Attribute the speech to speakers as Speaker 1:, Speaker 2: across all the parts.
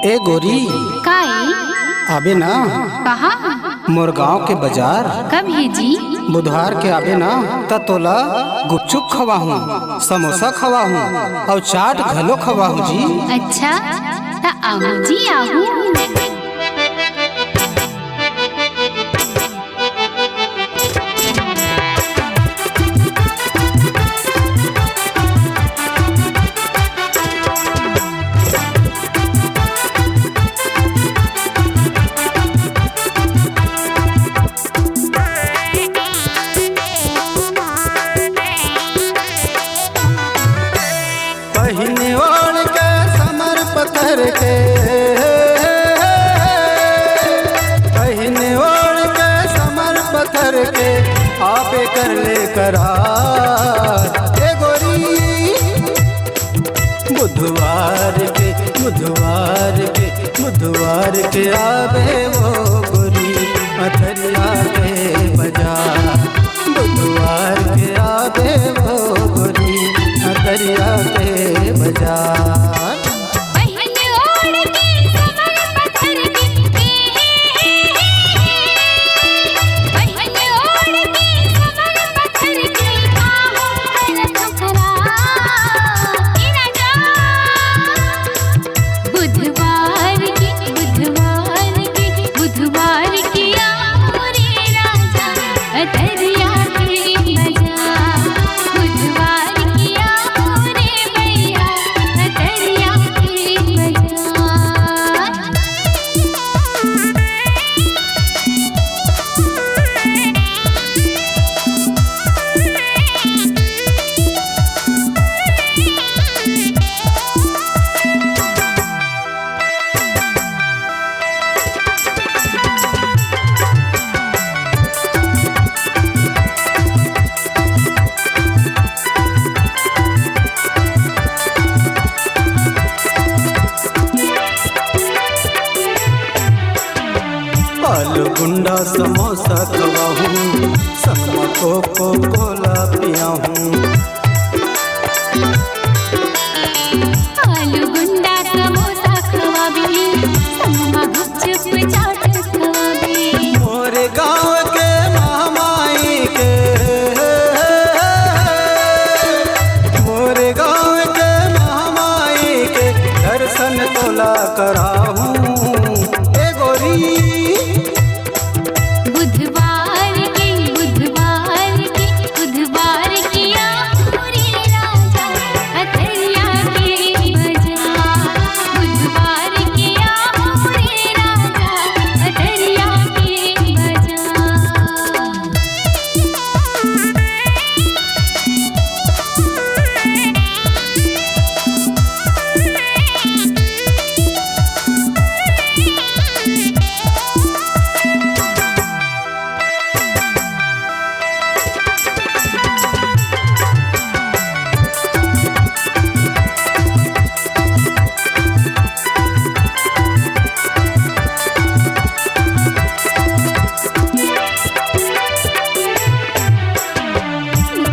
Speaker 1: ए गोरी
Speaker 2: काई
Speaker 1: आबे ना
Speaker 2: कहाँ
Speaker 1: मोर गाँव के बाजार
Speaker 2: कब है जी?
Speaker 1: बुधवार के आबे ना त तोला गुपचुप खवाहूँ, समोसा खवाहूँ और चाट घलो खवाहूँ जी।
Speaker 2: अच्छा त आहू जी आहू।
Speaker 1: पहिने ओढ़ के समर पत्थर के, पहिने ओढ़ के समर पत्थर के आपे कर ले करार। ए गोरी बुधवार के बुधवार के बुधवार के आवे वो गोरी अथरिया के बाजार। बुधवार के आवे वो गोरी अथरिया के बाजार।
Speaker 2: पहिने ओढ़ के समर पत्थर के, पहिने ओढ़ के समर पत्थर के आहू कर ठुकरा। ई राजा बुधवार के बुधवार के बुधवार के आहू रे राजा अथरिया के बाजार। बुधवार के आहू रे भैया अथरिया के बाजार।
Speaker 1: आलू गुंडा समोसा खवाहूँ, समा को कोला पियाहूँ।
Speaker 2: आलू गुंडा समोसा खवाबी, समा गुपचुप चाट खवाबी।
Speaker 1: मोरे गाँव के महामाई के, मोरे गाँव के महामाई के दर्शन तोला कराहूँ। ए गोरी
Speaker 2: बुधवार के बुधवार के बुधवार के आहू रे राजा अथरिया के बाजार। बुधवार के आहू रे राजा अथरिया के बाजार।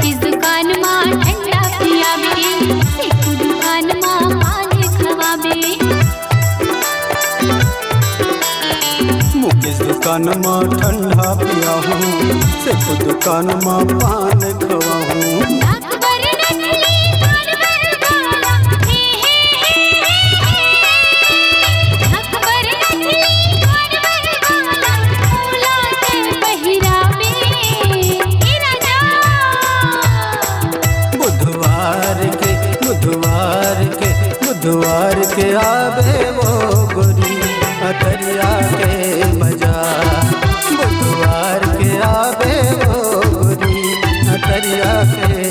Speaker 2: किस दुकान मां ठंडा पियाबे, एक दुकान मां पान खवाबे।
Speaker 1: मुकेश दुकान माँ ठंडा पियाहूँ, सिर्फ दुकान माँ पान खवाहूँ।
Speaker 2: नाक बर नथली कान बर बाला, हे हे हे। नाक बर नथली कान बर बाला, फूला के पहिराबे। ई राजा
Speaker 1: बुधवार के बुधवार के बुधवार के आवे वो गोरी अथरिया के बाजार। बुधवार के आवे वो गोरी अथरिया के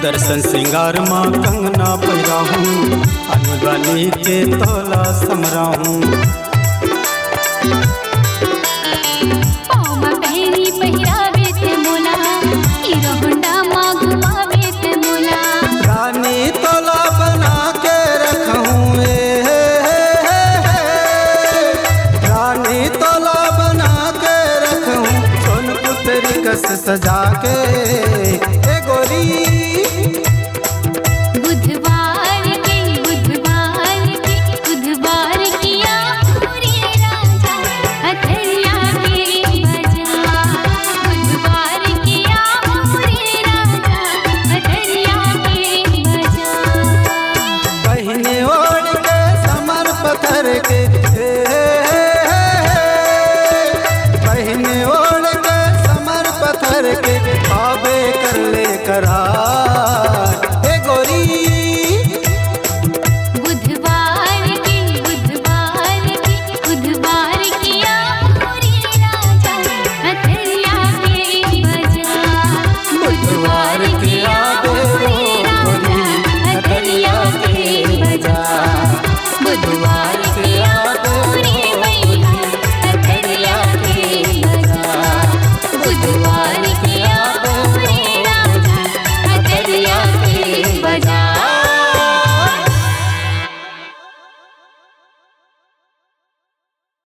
Speaker 1: दर्शन श्रृंगार माँ कंगना पहिराहूँ अनुरानी के तोला समराहूँ
Speaker 2: पाँव में पहनी पहिरावे ते मोला हीरो होंडा माँ घुमावे ते मोला
Speaker 1: रानी तोला बना के रखूँ रानी तोला बना के रखूँ सोन पुत्री कस सजा के